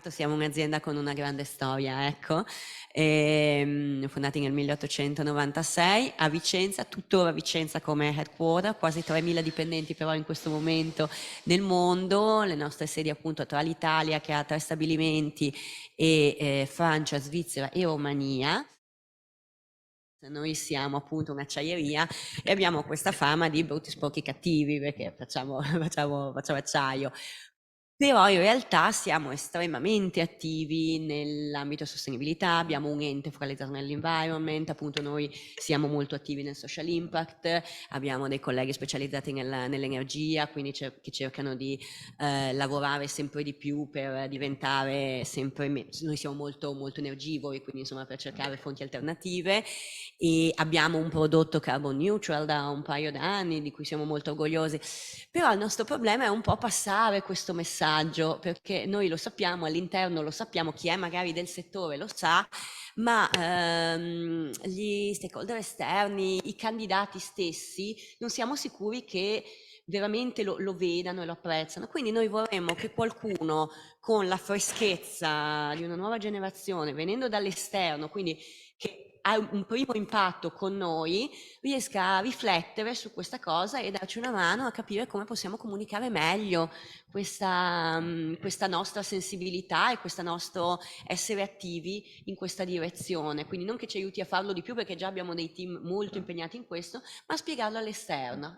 Siamo un'azienda con una grande storia, ecco, fondati nel 1896 a Vicenza, tuttora Vicenza come headquarter, quasi 3.000 dipendenti però in questo momento nel mondo, le nostre sedi appunto tra l'Italia che ha 3 stabilimenti e Francia, Svizzera e Romania. Noi siamo appunto un'acciaieria e abbiamo questa fama di brutti, sporchi, cattivi perché facciamo acciaio. Però in realtà siamo estremamente attivi nell'ambito sostenibilità, abbiamo un ente focalizzato nell'environment, appunto noi siamo molto attivi nel social impact, abbiamo dei colleghi specializzati nell'energia, quindi che cercano di lavorare sempre di più per diventare sempre meno, noi siamo molto, molto energivori, quindi insomma per cercare fonti alternative e abbiamo un prodotto carbon neutral da un paio d'anni di cui siamo molto orgogliosi, però il nostro problema è un po' passare questo messaggio, perché noi lo sappiamo, all'interno lo sappiamo, chi è magari del settore lo sa, ma gli stakeholder esterni, i candidati stessi, non siamo sicuri che veramente lo vedano e lo apprezzano. Quindi noi vorremmo che qualcuno con la freschezza di una nuova generazione, venendo dall'esterno, quindi che ha un primo impatto con noi, riesca a riflettere su questa cosa e darci una mano a capire come possiamo comunicare meglio questa nostra sensibilità e questo nostro essere attivi in questa direzione. Quindi non che ci aiuti a farlo di più perché già abbiamo dei team molto impegnati in questo, ma spiegarlo all'esterno.